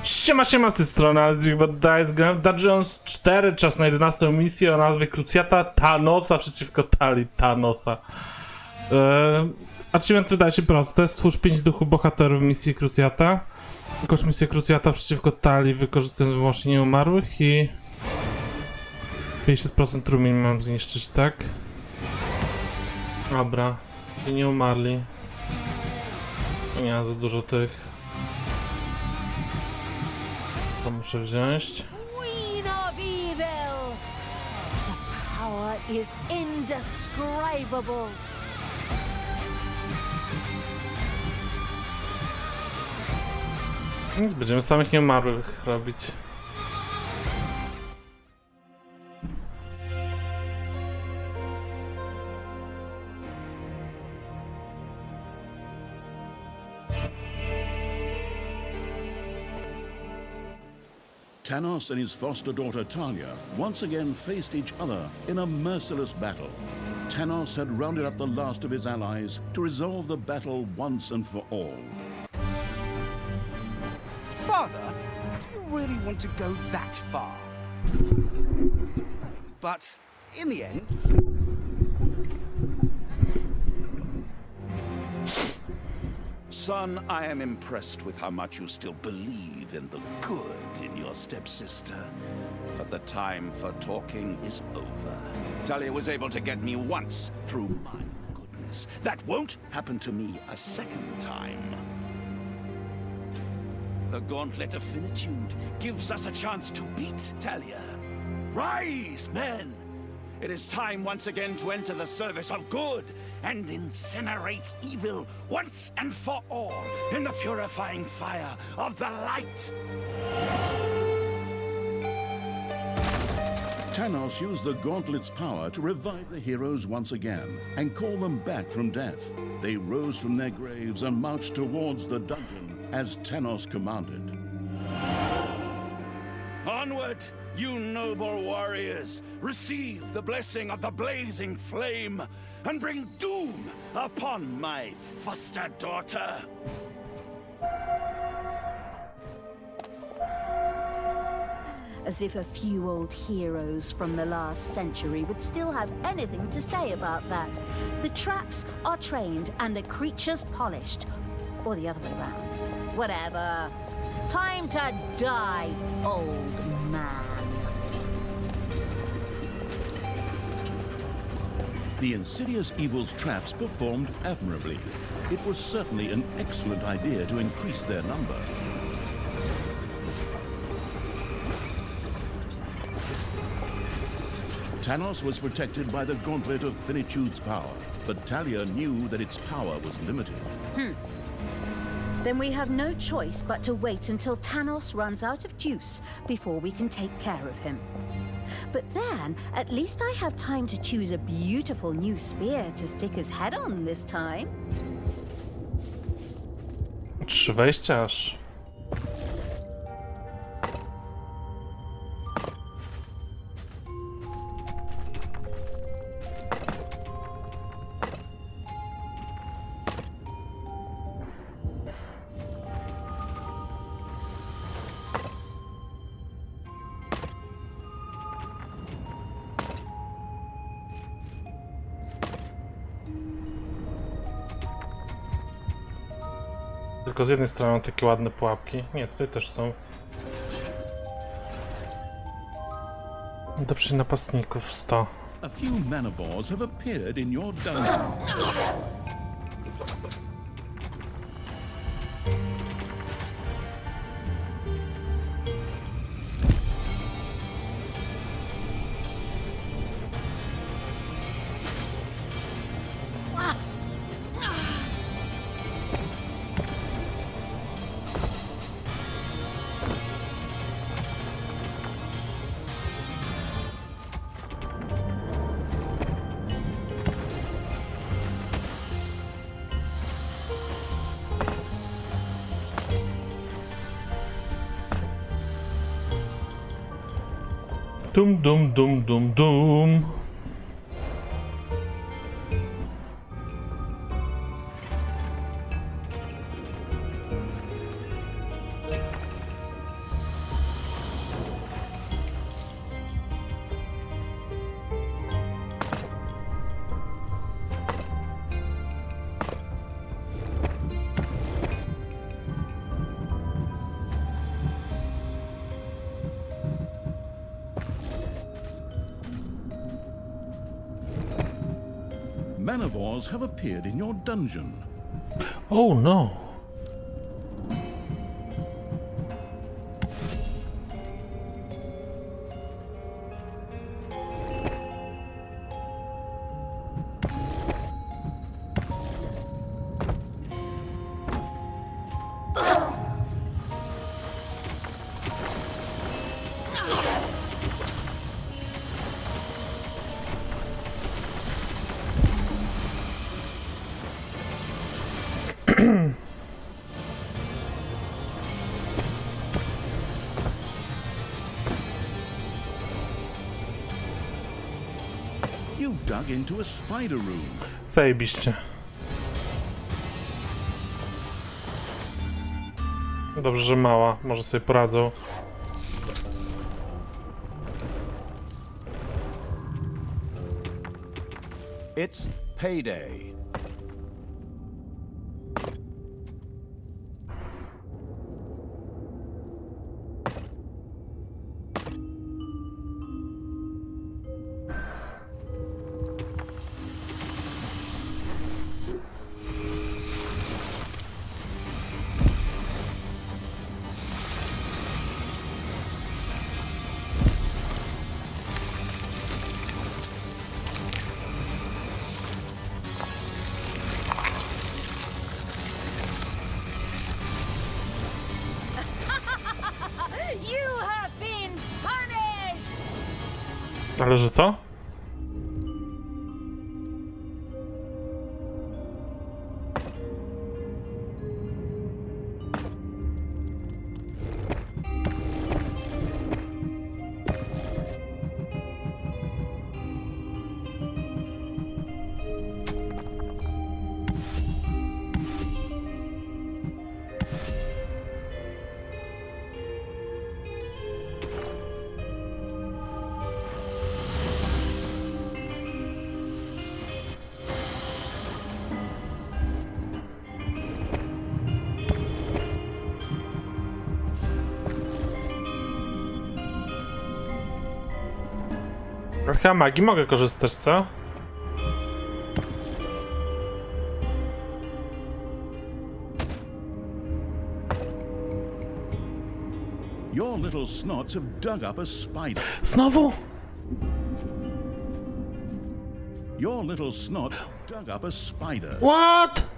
Siema, z tej strony, ale Zagrajmy 4, czas na 11 misję o nazwie Krucjata Tanosa przeciwko Thalyi. Tanosa. Achievement wydaje się prosty. Stwórz 5 duchów bohaterów misji Krucjata. Wykończ misję Krucjata przeciwko Thalyi, wykorzystując wyłącznie nieumarłych i 50% trumień mam zniszczyć, tak? Dobra. I nie umarli. Nie ma za dużo tych. To muszę wziąć. Queen of evil! The power is indescribable. Nic, będziemy samych nieumarłych robić. Tanos and his foster daughter Thalyi once again faced each other in a merciless battle. Tanos had rounded up the last of his allies to resolve the battle once and for all. Father, do you really want to go that far? But in the end... Son, I am impressed with how much you still believe in the good in your stepsister. But the time for talking is over. Thalyi was able to get me once through my goodness. That won't happen to me a second time. The Gauntlet of Finitude gives us a chance to beat Thalyi. Rise, men! It is time once again to enter the service of good and incinerate evil once and for all in the purifying fire of the light. Tanos used the Gauntlet's power to revive the heroes once again and call them back from death. They rose from their graves and marched towards the dungeon as Tanos commanded. Onward, you noble warriors! Receive the blessing of the blazing flame and bring doom upon my foster daughter! As if a few old heroes from the last century would still have anything to say about that. The traps are trained and the creatures polished. Or the other way around. Whatever. Time to die, old man. The insidious evil's traps performed admirably. It was certainly an excellent idea to increase their number. Tanos was protected by the Gauntlet of Finitude's power, but Thalyi knew that its power was limited. Then we have no choice but to wait until Tanos runs out of juice before we can take care of him. But then, at least I have time to choose a beautiful new spear to stick his head on this time. 3 wejścia aż. Tylko z jednej strony mam takie ładne pułapki. Nie, tutaj też są. Do przy napastników 100. A few manivores have appeared in your dungeon. Dum dum dum dum dum. Man-of-wars have appeared in your dungeon. Oh no. You've dug into a spider room. Zajebiście. Dobrze, że mała. Może sobie poradzą. It's payday. You have been punished! Ale że co? Chyba magii mogę korzystać, co? Your little snots have dug up a spider. Znowu? Your little snot dug up a spider. What?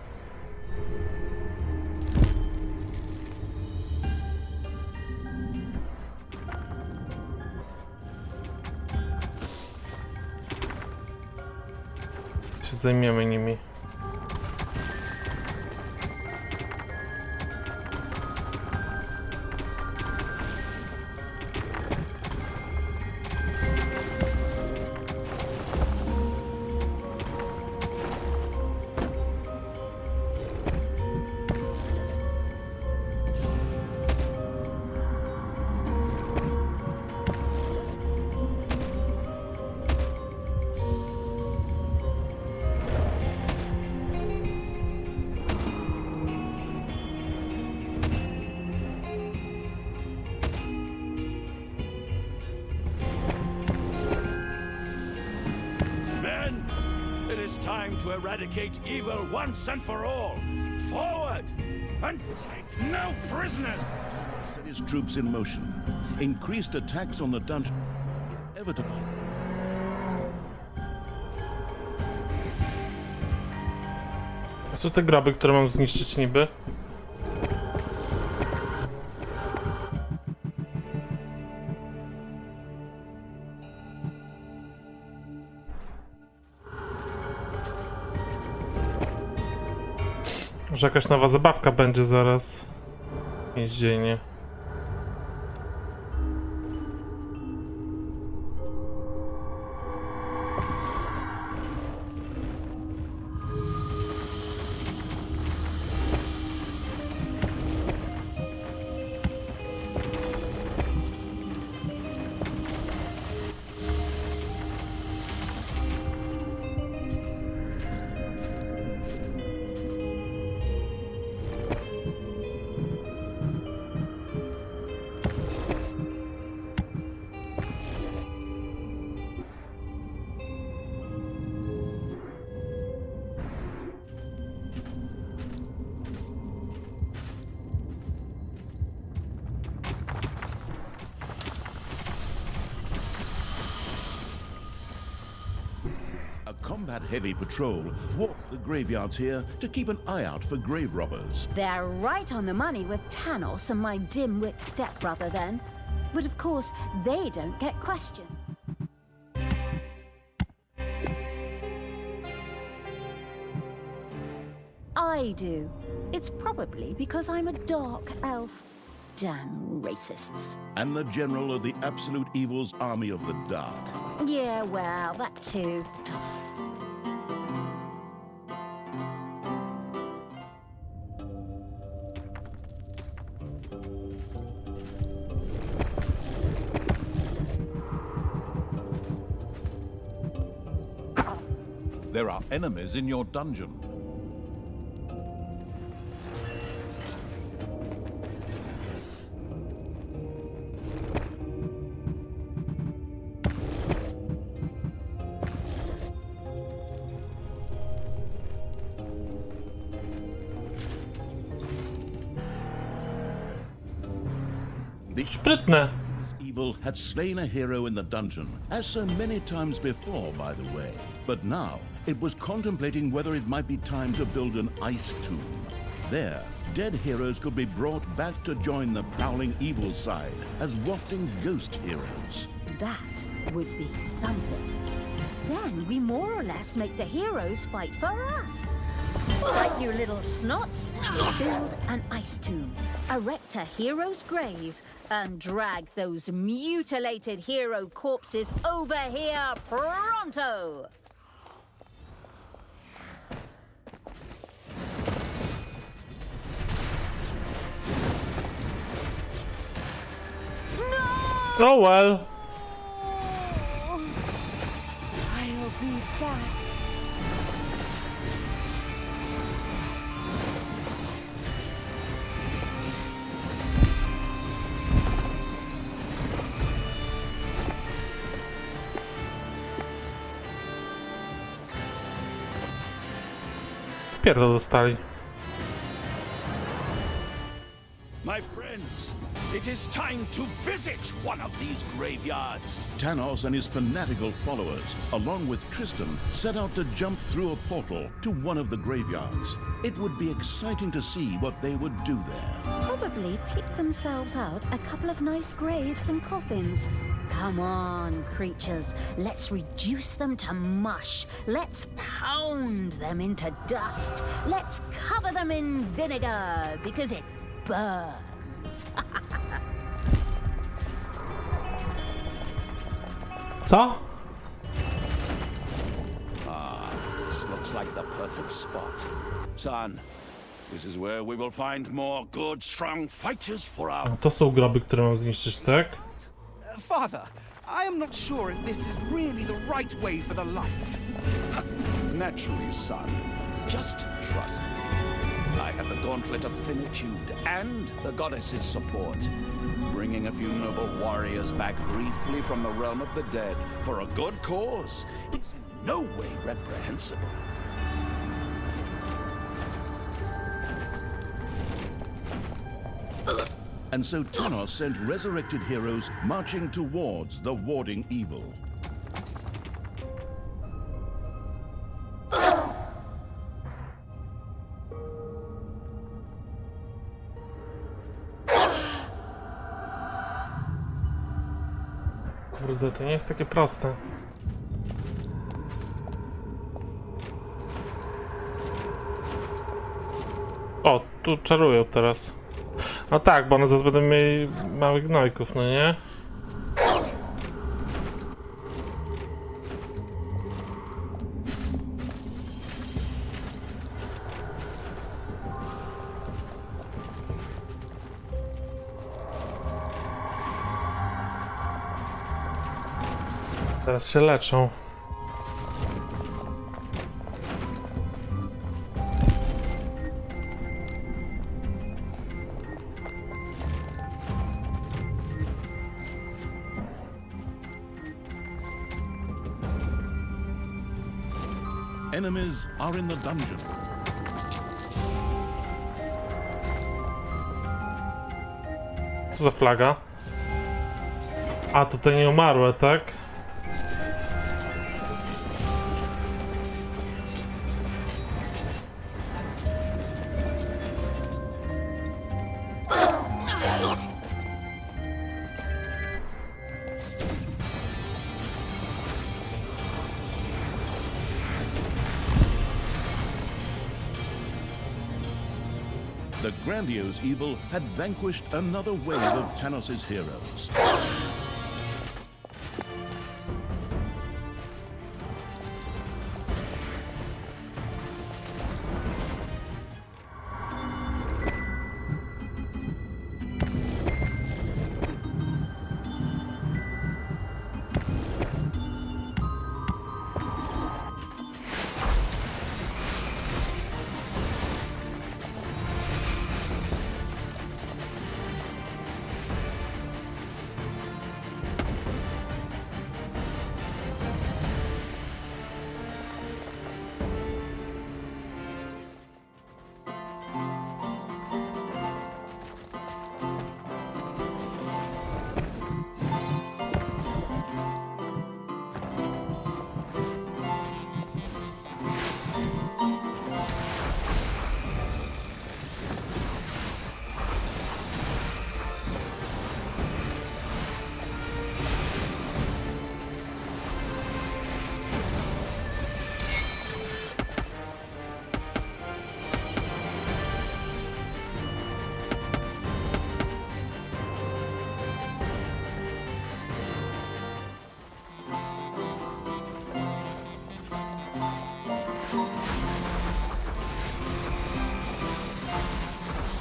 Się zajmiemy nimi. Men, it is time to eradicate evil once and for all. Forward, and take no prisoners. Set his troops in motion. Increased attacks on the dungeon. Inevitable. A co te groby, które mam zniszczyć niby? Może jakaś nowa zabawka będzie zaraz. Więzienie. combat heavy patrol walked the graveyards here to keep an eye out for grave robbers. They're right on the money with Thanos and my dim-wit stepbrother then. But of course, they don't get questioned. I do. It's probably because I'm a dark elf. Damn racists. And the general of the absolute evil's army of the dark. Yeah, well, that too. There are enemies in your dungeon. Sprytne. Evil had slain a hero in the dungeon, as so many times before, by the way. But now, it was contemplating whether it might be time to build an ice tomb. There, dead heroes could be brought back to join the prowling evil side as wafting ghost heroes. That would be something. Then we more or less make the heroes fight for us. Right, you little snots? Build an ice tomb, erect a hero's grave, and drag those mutilated hero corpses over here pronto! Oh well. I'll be back. Pierdol zostali. My friends, it is time to visit one of these graveyards. Thanos and his fanatical followers, along with Tristan, set out to jump through a portal to one of the graveyards. It would be exciting to see what they would do there. Probably pick themselves out a couple of nice graves and coffins. Come on, creatures. Let's reduce them to mush. Let's pound them into dust. Let's cover them in vinegar because it burns. Co? This looks like the perfect spot. Son, this is where we will find more good, strong fighters for our... To są groby, które mam zniszczyć, tak? Father, I am not sure if this is really the right way for the light. Naturally, son. Just trust me. I have the gauntlet of finitude and the goddess's support. Bringing a few noble warriors back briefly from the realm of the dead for a good cause is in no way reprehensible. And so Thanos sent resurrected heroes marching towards the warding evil. Kurde, to nie jest takie proste. O, tu czarują teraz. No tak, bo one zaraz będą mieli małych gnojków, no nie? Teraz się leczą. Enemies are in the dungeon. Co za flaga? A, to te nieumarłe, tak? The grandiose evil had vanquished another wave of Tanos's heroes.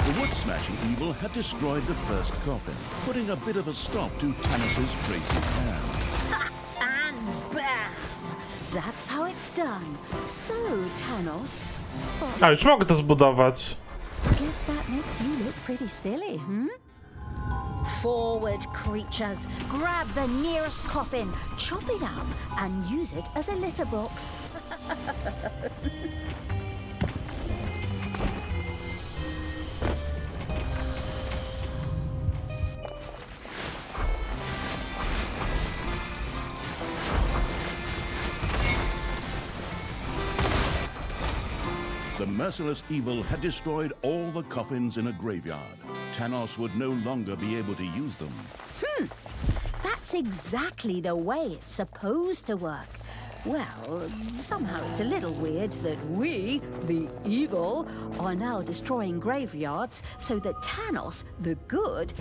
The wood-smashing evil had destroyed the first coffin, putting a bit of a stop to Tanos's crazy plan. And bam! That's how it's done. So, Tanos, A, już mogę to zbudować. guess that makes you look pretty silly, hmm? Forward, creatures. Grab the nearest coffin, chop it up, and use it as a litter box. The merciless evil had destroyed all the coffins in a graveyard. Tanos would no longer be able to use them. That's exactly the way it's supposed to work. Well, somehow it's a little weird that we, the evil, are now destroying graveyards so that Tanos, the good,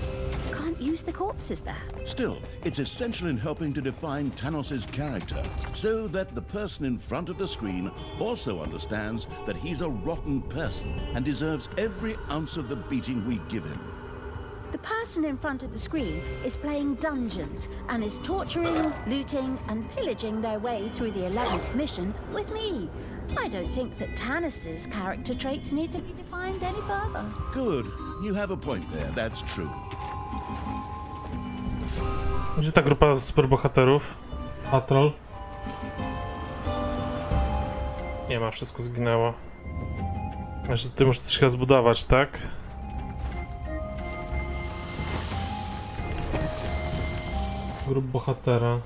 can't use the corpses there. Still, it's essential in helping to define Tanos's character, so that the person in front of the screen also understands that he's a rotten person and deserves every ounce of the beating we give him. The person in front of the screen is playing dungeons and is torturing, looting, and pillaging their way through the 11th mission with me. I don't think that Tanos's character traits need to be defined any further. Good. You have a point there, that's true. Gdzie ta grupa superbohaterów? Patrol? Nie ma, wszystko zginęło. Znaczy, ty musisz coś chyba zbudować, tak? Grup bohatera.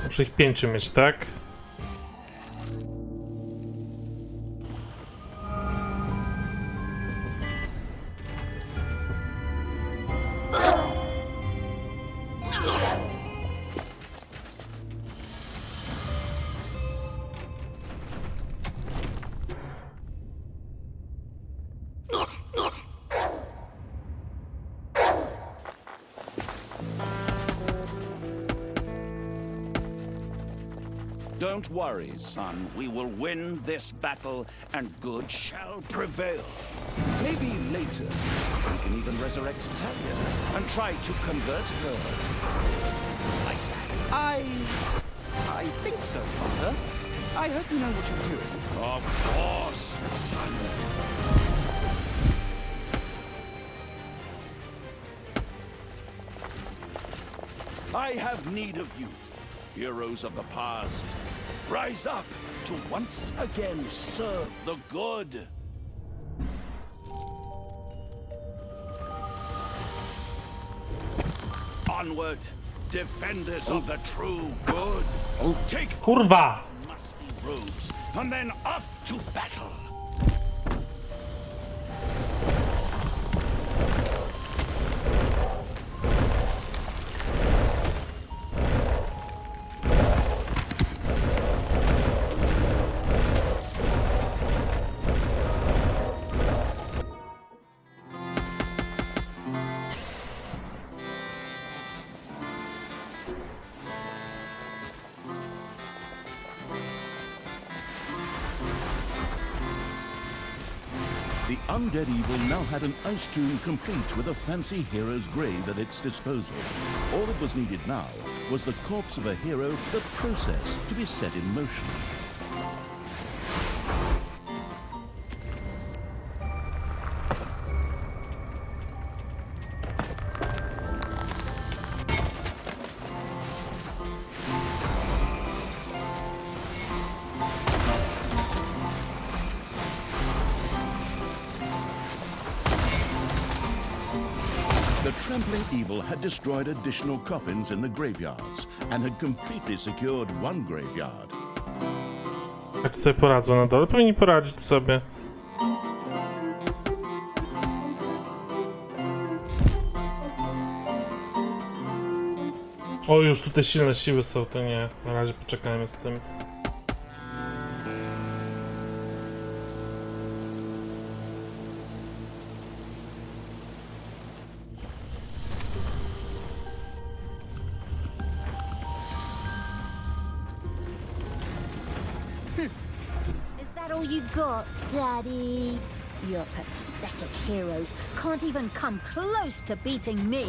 Muszę ich 5 mieć, tak? Don't worry, son. We will win this battle, and good shall prevail. Maybe later, we can even resurrect Thalyi and try to convert her. Like that. I think so, Father. I hope you know what you're doing. Of course, son. I have need of you, heroes of the past. Rise up to once again serve the good. Onward defenders of the true good. Take Kurwa! musty robes and then off to battle. The undead evil now had an ice tomb complete with a fancy hero's grave at its disposal. All that was needed now was the corpse of a hero, the process to be set in motion. The trampling evil had destroyed additional coffins in the graveyards and had completely secured one graveyard. Jak sobie poradzą na dole? Powinni poradzić sobie. O, już tutaj silne siły są, to nie. Na razie poczekajmy z tym. Is that all you got, Daddy? Your pathetic heroes can't even come close to beating me.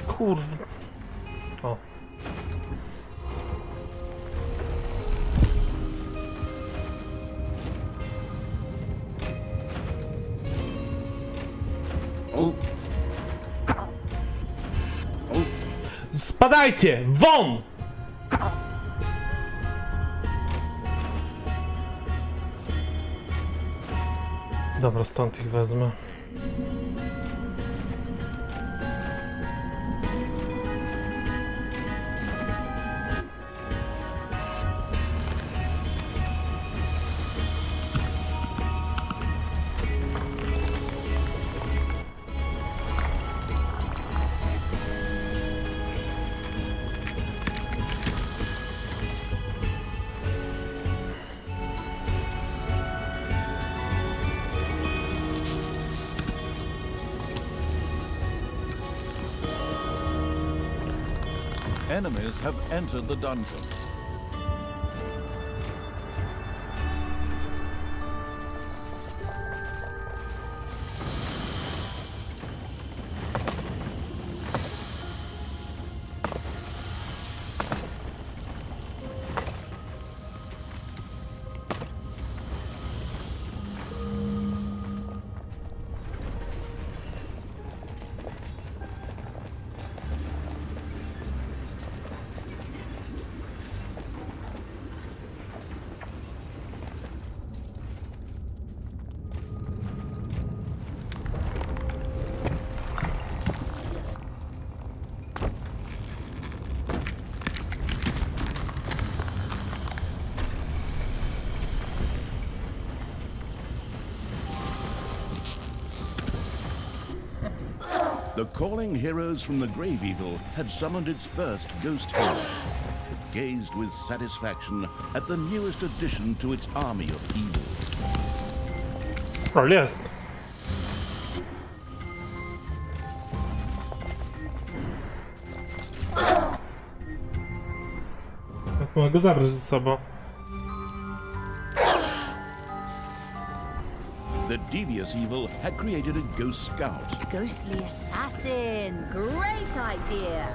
Kurwa. O. Spadajcie! Won! Dobra, stąd ich wezmę. Enemies have entered the dungeon. The calling heroes from the grave evil had summoned its first ghost hero. It gazed with satisfaction at the newest addition to its army of evil. O, jest. Jak mogę go zabrać ze sobą? The devious evil had created a ghost scout. Ghostly assassin! Great idea!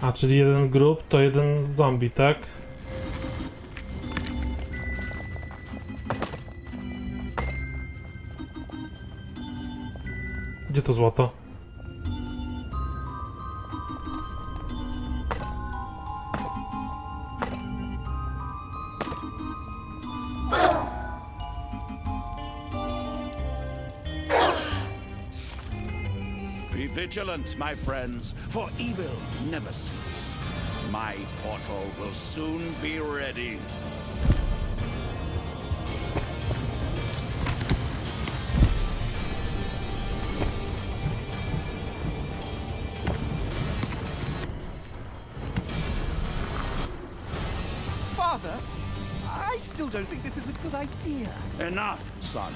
A, czyli jeden grób to jeden zombie, tak? Gdzie to złoto? Be vigilant, my friends, for evil never sleeps. My portal will soon be ready. Father, I still don't think this is a good idea. Enough, son.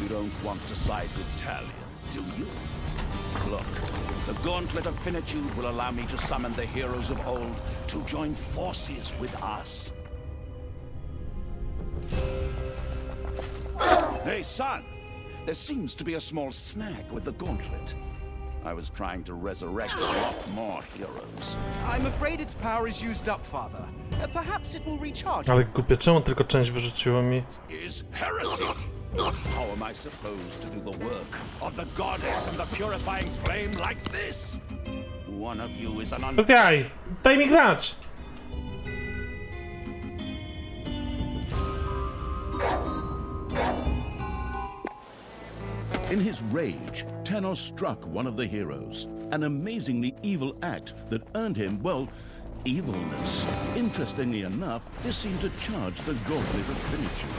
You don't want to side with Thalyi, do you? Look, the Gauntlet of Finitude will allow me to summon the heroes of old to join forces with us. Hey, son! There seems to be a small snag with the Gauntlet. I was trying to resurrect a lot more heroes. I'm afraid its power is used up, Father. Perhaps it will recharge. Ale głupie, czemu tylko część wyrzuciło mi? Is heresy. How am I supposed to do the work of the goddess and the purifying flame like this? One of you is an Bez jaj! Daj mi grać! In his rage, Thanos struck one of the heroes, an amazingly evil act that earned him, well, evilness. Interestingly enough, this seemed to charge the Gauntlet of Finitude.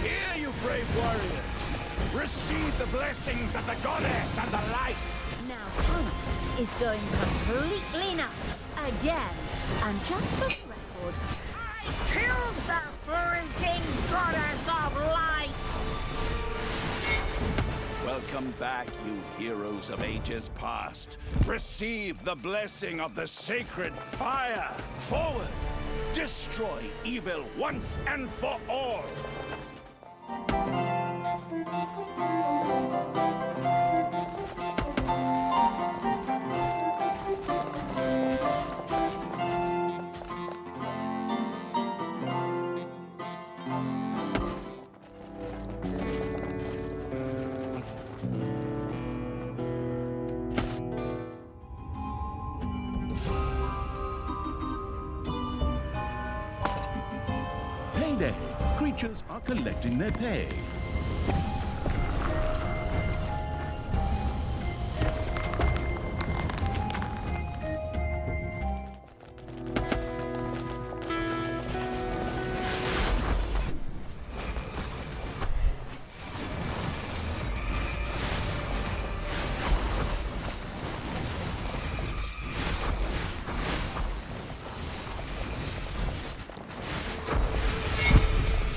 Here, you brave warriors! Receive the blessings of the goddess and the light! Now Thanos is going completely nuts again. And just for the record, I killed the freaking goddess of light! Welcome back, you heroes of ages past. Receive the blessing of the sacred fire. Forward! Destroy evil once and for all! Payday! Creatures are collecting their pay.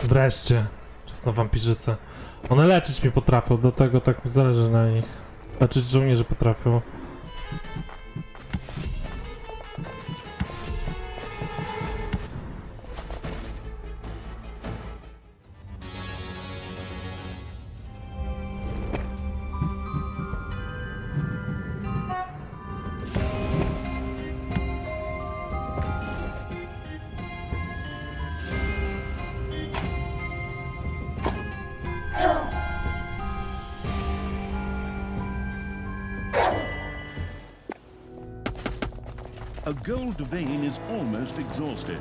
Wreszcie. Czas na wampirzycę. One leczyć mi potrafią, do tego tak mi zależy na nich. Leczyć żołnierze potrafią. A gold vein is almost exhausted.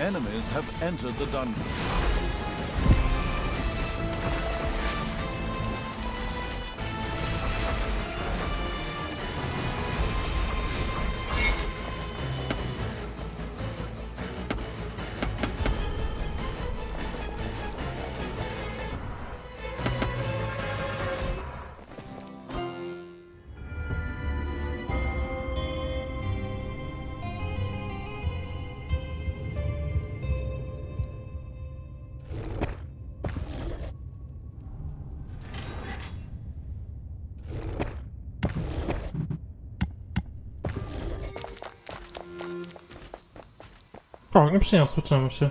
Enemies have entered the dungeon. O, nie przyniosło, czemu się?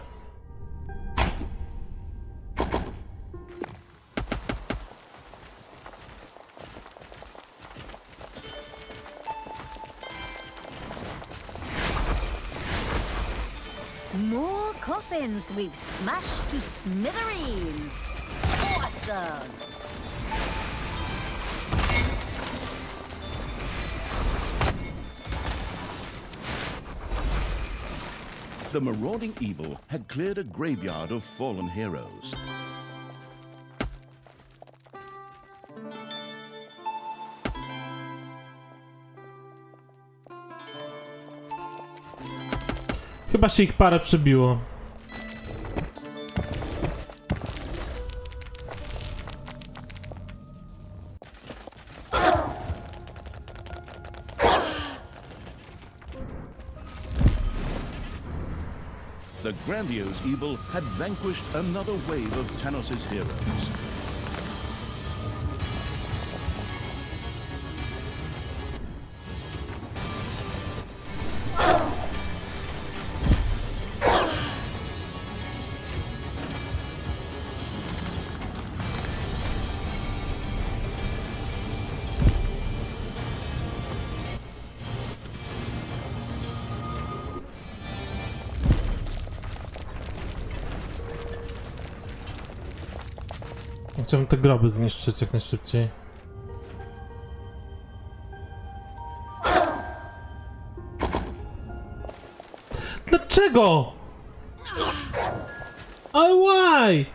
More coffins we've smashed to smithereens. Awesome! The marauding evil had cleared a graveyard of fallen heroes. Chyba się ich parę przybiło. The grandiose evil had vanquished another wave of Tanos's heroes. Chciałbym te groby zniszczyć jak najszybciej. Dlaczego? Oh, why?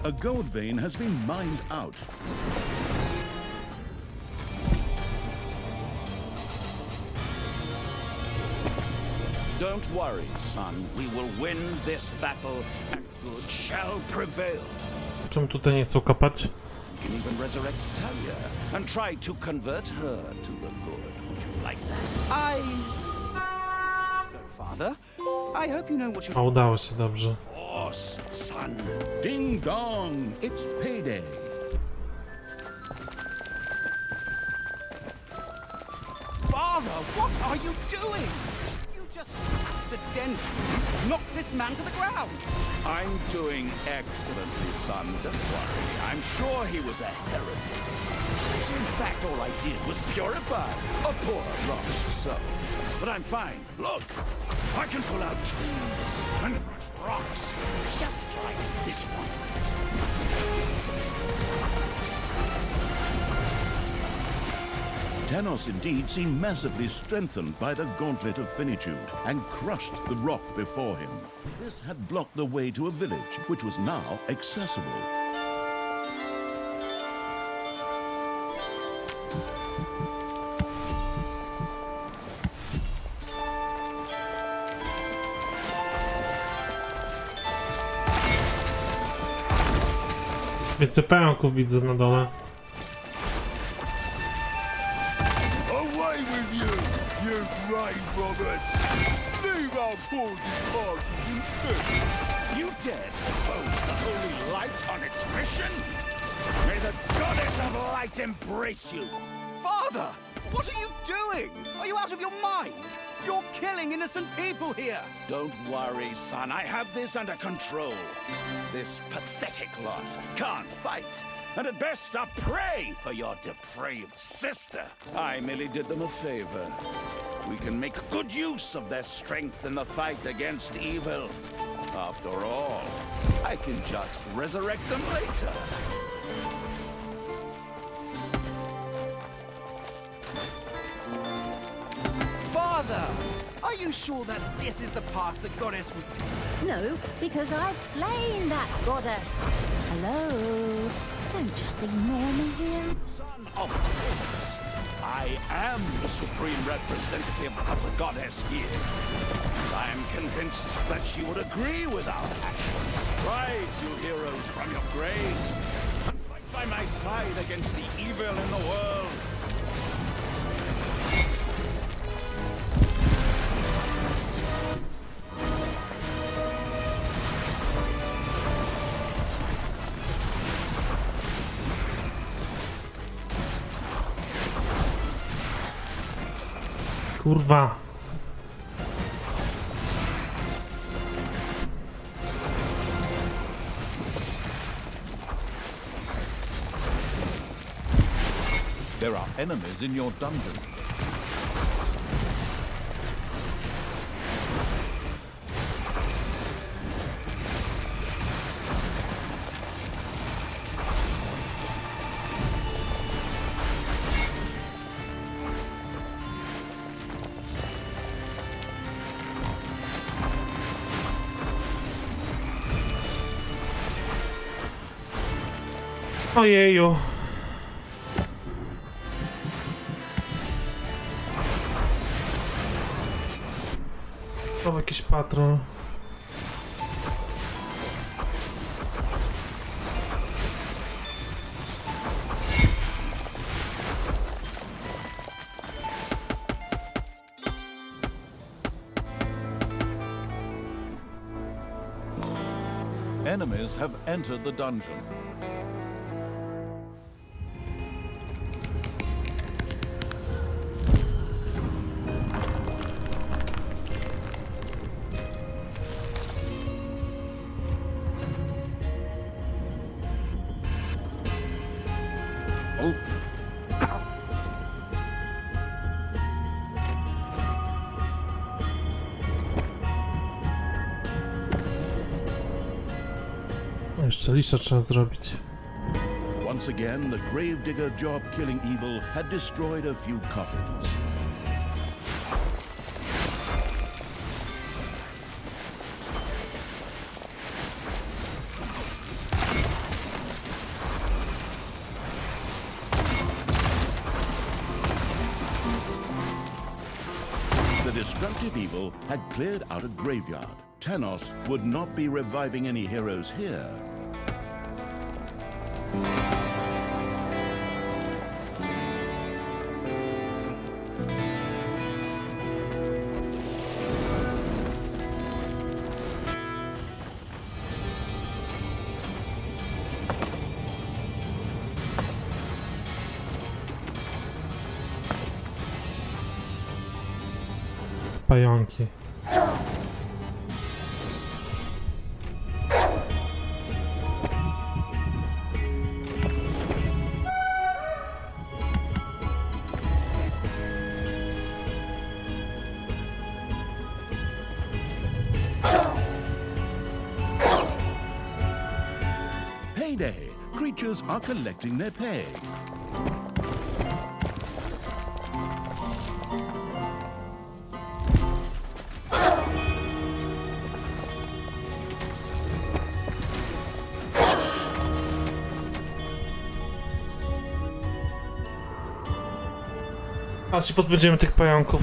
A gold vein has been mined out. Don't worry, son. We will win this battle, and good shall prevail. Czemu tutaj nie chcą kopać? You can even resurrect Thalyi and try to convert her to the good. Would you like that? So, Father, I hope you know what A you're... udało się, dobrze. Yes, son. Ding dong, it's payday. Father, what are you doing? You just accidentally knocked this man to the ground. I'm doing excellently, son. Don't worry. I'm sure he was a heretic. So in fact, all I did was purify a poor lost soul. But I'm fine. Look, I can pull out trees and crush rocks, just like this one. Tanos indeed seemed massively strengthened by the gauntlet of finitude and crushed the rock before him. This had blocked the way to a village, which was now accessible. Więcej pająków widzę na dole. Away with you, you grave robbers! Leave our pauses parties instead! You dare to oppose the holy light on its mission? May the goddess of light embrace you! Father, what are you doing? Are you out of your mind? You're killing innocent people here. Don't worry, son. I have this under control. This pathetic lot can't fight, and at best are prey for your depraved sister. I merely did them a favor. We can make good use of their strength in the fight against evil. After all, I can just resurrect them later. Father, Are you sure that this is the path the goddess would take? No, because I've slain that goddess. Hello? Don't just ignore me here. Son of goodness, I am the supreme representative of the goddess here. I am convinced that she would agree with our actions. Rise, you heroes, from your graves, and fight by my side against the evil in the world. Kurwa. There are enemies in your dungeon. Ojeju. To jakiś patrol. Enemies have entered the dungeon. Jeszcze lisza trzeba zrobić. Once again, the gravedigger job killing evil had destroyed a few coffins. The destructive evil had cleared out a graveyard. Tanos would not be reviving any heroes here. Pająki. Payday! Creatures are collecting their pay. A się pozbędziemy tych pająków.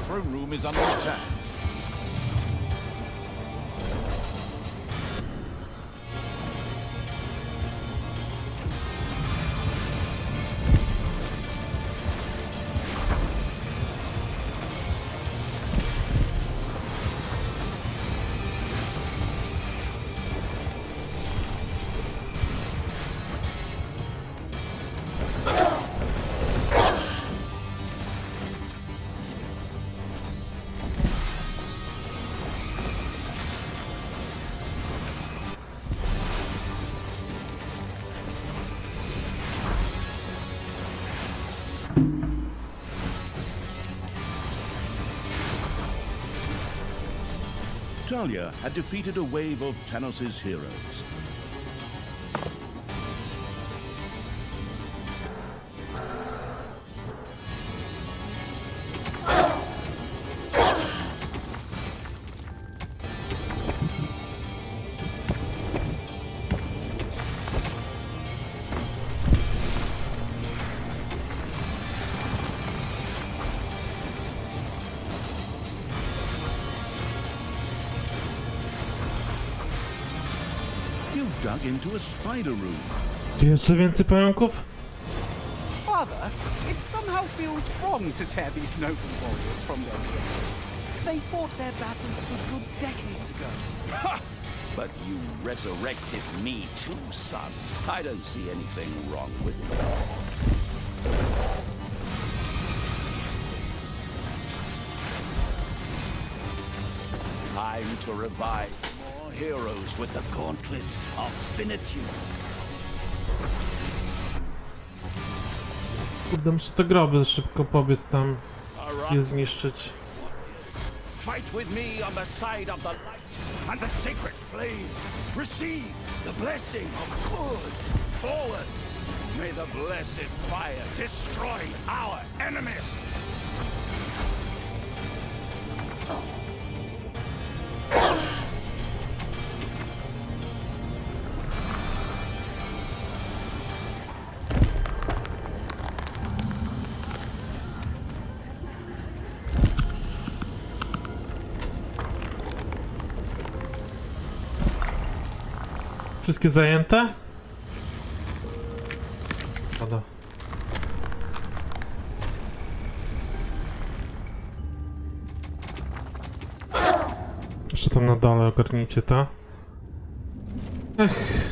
Throne room is under attack. Thalyi had defeated a wave of Tanos's heroes. You've dug into a spider room. Jeszcze więcej pająków? Father, it somehow feels wrong to tear these noble warriors from their graves. They fought their battles for good decades ago. Ha! But you resurrected me too, son. I don't see anything wrong with it. Time to revive more heroes with the gauntlet of finitude. Kurde, muszę te groby szybko pobiec tam je zniszczyć. Fight with me on the side of the light and the sacred flame. Receive the blessing of good. Forward. May the blessed fire destroy our enemies. Wszystkie zajęte? Pada. Jeszcze tam na dole ogarnijcie to. Ech.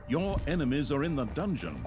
Your enemies are in the dungeon.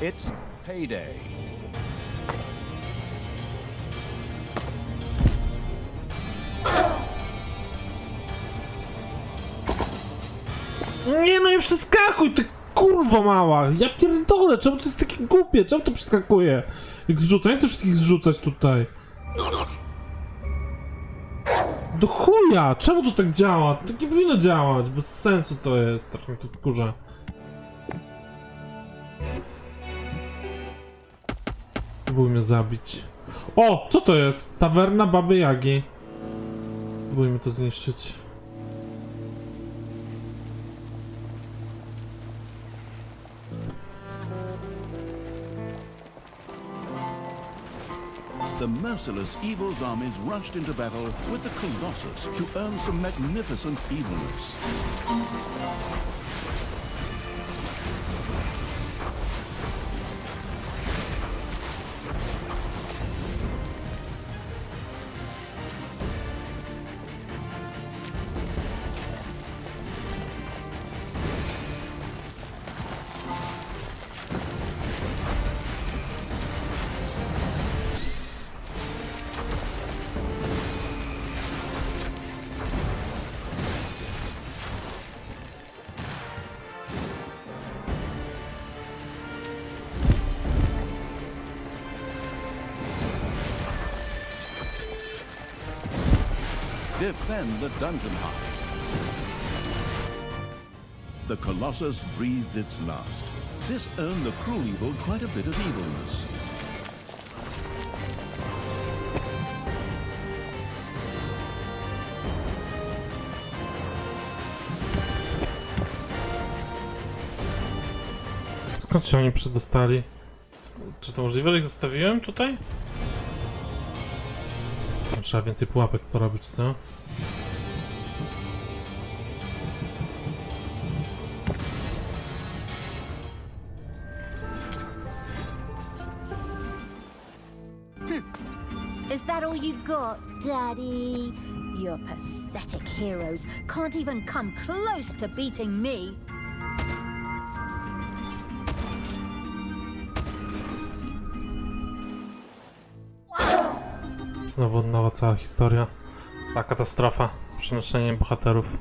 It's payday. Nie no, nie przeskakuj, ty kurwa mała! Ja pierdolę, czemu to jest takie głupie? Czemu to przeskakuje? Jak zrzucę, nie chcę wszystkich zrzucać tutaj. Do chuja! Czemu to tak działa? To nie powinno działać, bez sensu to jest, tak mnie to wkurza. Próbuj mnie zabić. O! Co to jest? Tawerna Baby Jagi. Próbujmy to zniszczyć. The merciless evil's armies rushed into battle with the Colossus to earn some magnificent evilness. Defend the dungeon high. The Colossus breathed its last. This earned the cruel evil quite a bit of evilness. Skąd się oni przedostali? Czy to możliwe, że ich zostawiłem tutaj? Trzeba więcej pułapek porobić, co? Is that all you got, Daddy? Your pathetic heroes can't even come close to beating me. Znowu od nowa cała historia. Ta katastrofa z przenoszeniem bohaterów.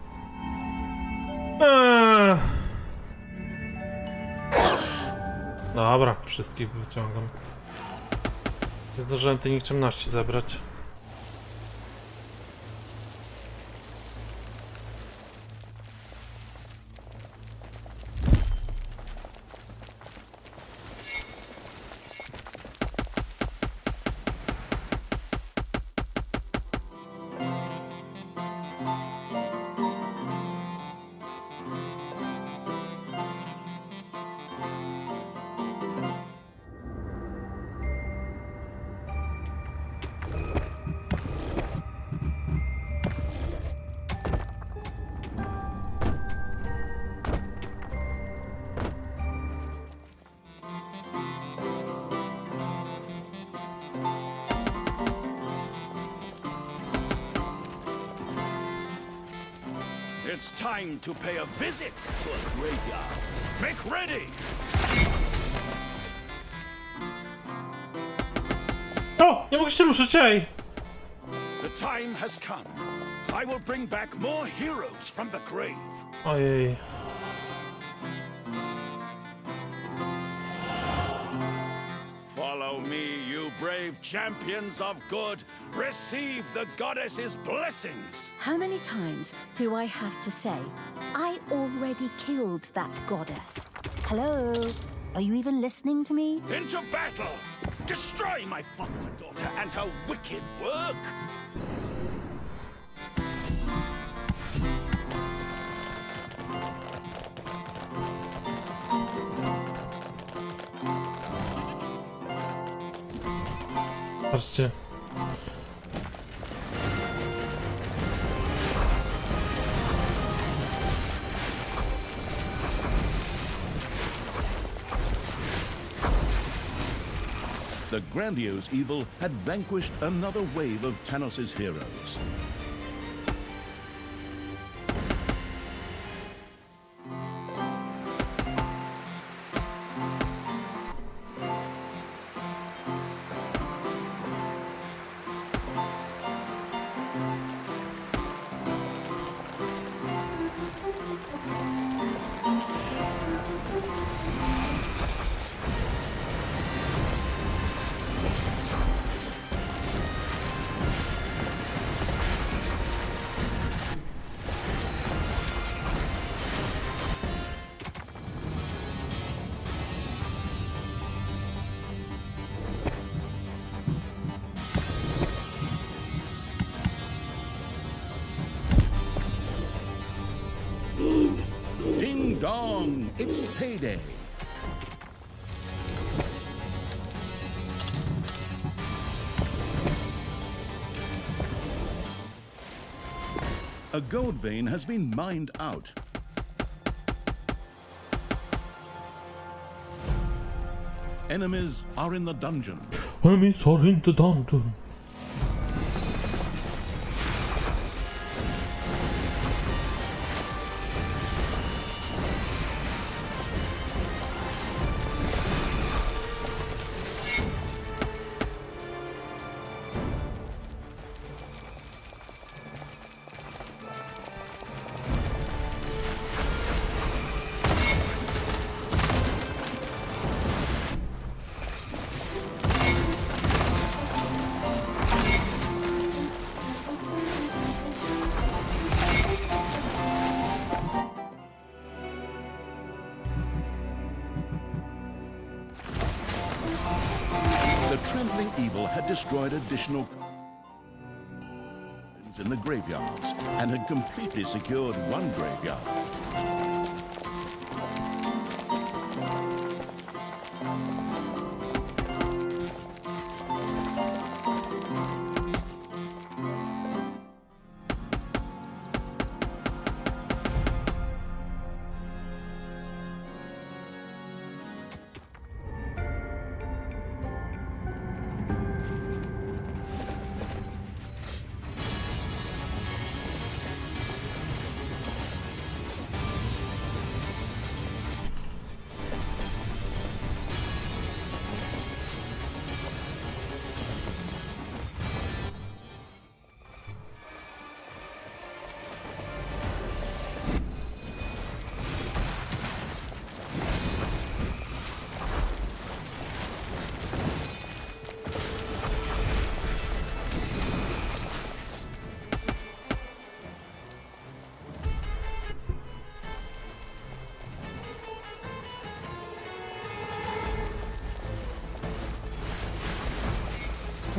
Dobra, wszystkich wyciągam. Nie zdążyłem tej nikczemności zebrać. It's time to pay a visit to a graveyard. Make ready! O! Nie mogę się ruszyć, ej! The time has come. I will bring back more heroes from the grave. Ojej. Follow me, you brave champions of good. Receive the goddess's blessings. How many times do I have to say, I already killed that goddess? Hello? Are you even listening to me? Into battle! Destroy my foster daughter and her wicked work! Patrzcie. The grandiose evil had vanquished another wave of Tanos's heroes. Ding dong, it's payday. A gold vein has been mined out. Enemies are in the dungeon. Enemies are in the dungeon. trembling evil had destroyed additional in the graveyards and had completely secured one graveyard.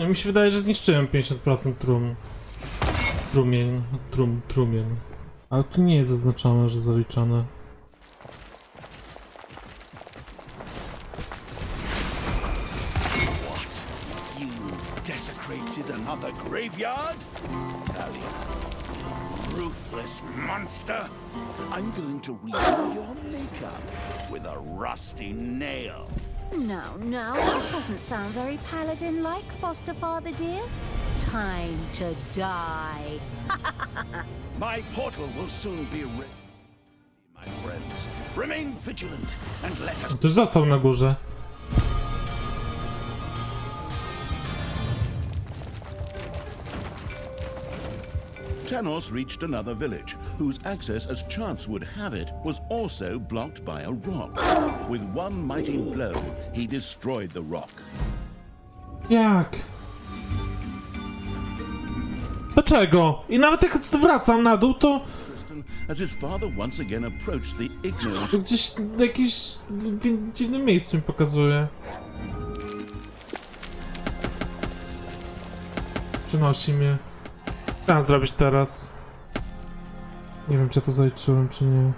Mi się wydaje, że zniszczyłem 50% trumien. Ale tu nie jest zaznaczone, że zaliczane. What? You desecrated another graveyard? Thalia, ruthless monster. I'm going to redo your makeup with a rusty nail. No, that doesn't sound very paladin-like, foster father dear. Time to die. My portal will soon be ready, my friends. Remain vigilant and let us... To już został na górze. Tanos reached another village, whose access, as chance would have it, was also blocked by a rock. With one mighty blow, he destroyed the rock. Jak? Dlaczego? I nawet jak wracam na dół, to As his father once again approached the ignorant... to gdzieś w jakimś dziwnym miejscu mi pokazuje. Przenosi mnie. Co mam zrobić teraz? Nie wiem, czy ja to zaliczyłem, czy nie.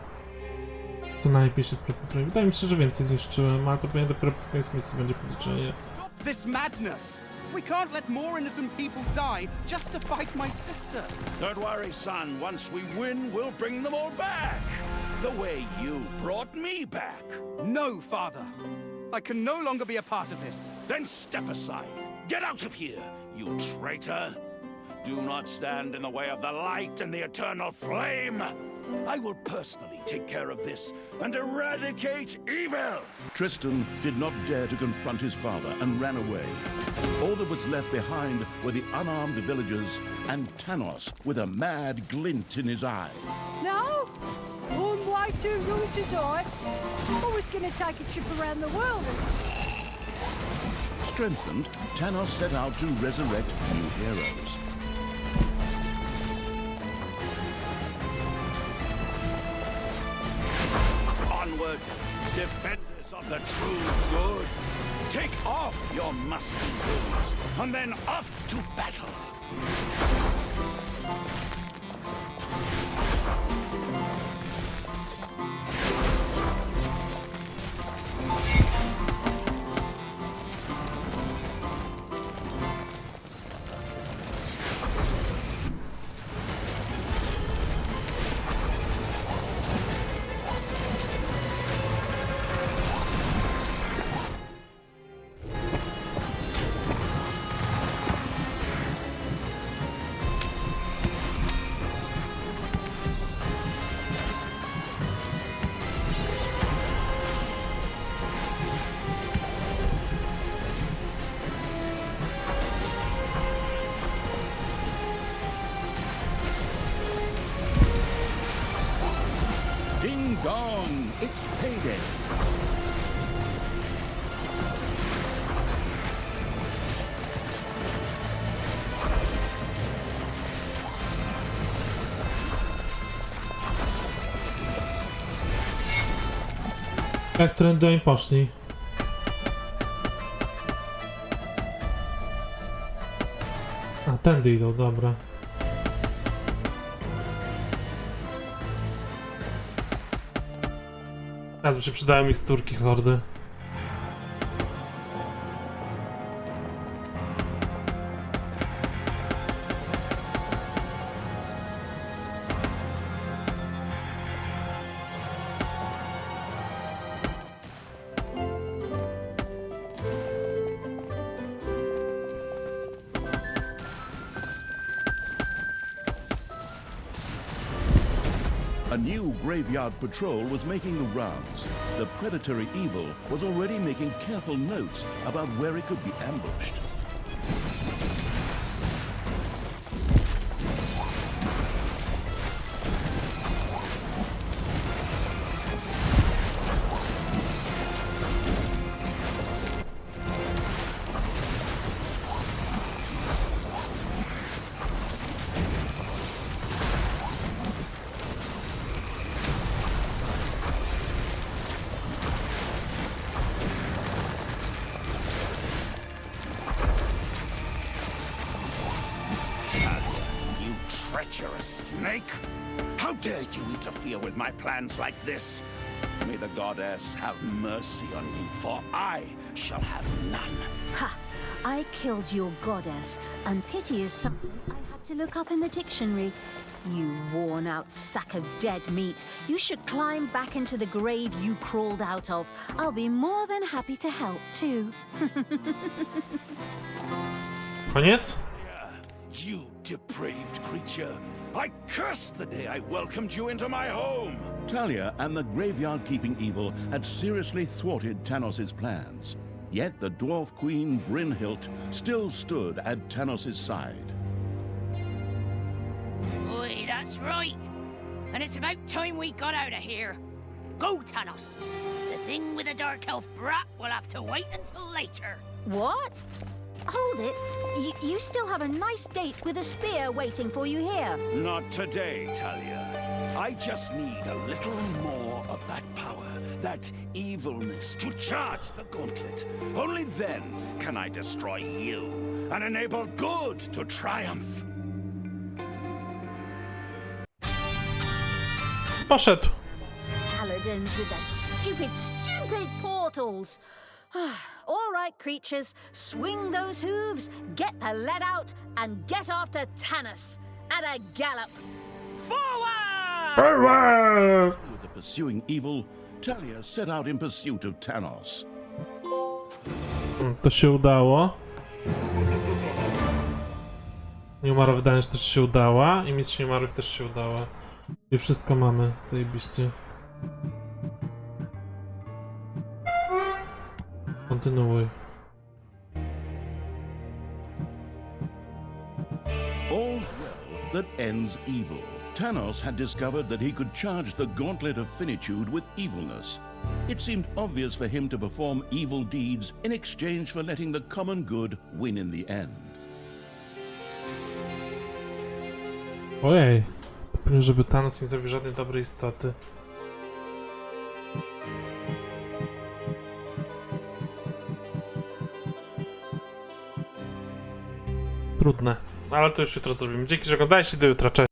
To najlepiej 50% trumien. Wydaje mi się, że więcej zniszczyłem, ale to pewnie dopiero pod koniec misji będzie podliczenie. Stop this madness! We can't let more innocent people die just to fight my sister. Don't worry, son. Once we win, we'll bring them all back. The way you brought me back. No, father. I can no longer be a part of this. Then step aside. Get out of here, you traitor. Do not stand in the way of the light and the eternal flame. I will personally take care of this and eradicate evil. Tristan did not dare to confront his father and ran away. All that was left behind were the unarmed villagers and Tanos with a mad glint in his eye. No? I'm way too young to die. I was gonna take a trip around the world and... Strengthened, Tanos set out to resurrect new heroes. Onward, defenders of the true good. Take off your musty boots and then off to battle. Ding dong, it's payday. Jak którędy oni poszli? tędy idą, dobra. Teraz by się przydały miksturki hordy. A new graveyard patrol was making the rounds. The predatory evil was already making careful notes about where it could be ambushed. Treacherous snake! How dare you interfere with my plans like this? May the goddess have mercy on you, for I shall have none. Ha! I killed your goddess, and pity is something I had to look up in the dictionary. You worn-out sack of dead meat. You should climb back into the grave you crawled out of. I'll be more than happy to help, too. Koniec? You depraved creature! I curse the day I welcomed you into my home! Thalyi and the graveyard-keeping evil had seriously thwarted Tanos's plans. Yet the dwarf queen Brynhild still stood at Tanos's side. Oi, that's right. And it's about time we got out of here. Go, Tanos. The thing with the dark elf brat will have to wait until later. What? Hold it. You still have a nice date with a spear waiting for you here. Not today, Thalyi. I just need a little more of that power, that evilness, to charge the gauntlet. Only then can I destroy you and enable good to triumph. Poszedł. Paladins with their stupid portals. All right, creatures, swing those hooves, get the lead out, and get after Tanos at a gallop. Forward! With the pursuing evil, Thalyi set out in pursuit of Tanos. To się udało. Nieumarła wydajność też się udała i Mistrz Nieumarłych też się udała. I wszystko mamy, zajebiście. Kontynuuj. All's well that ends evil. Tanos had discovered that he could charge the gauntlet of finitude with evilness. It seemed obvious for him to perform evil deeds in exchange for letting the common good win in the end. Ojej. Pewnie, żeby Thanos nie zrobił żadnej dobrej istoty. Trudne. Ale to już jutro zrobimy. Dzięki, że oglądaliście. Do jutra. Cześć.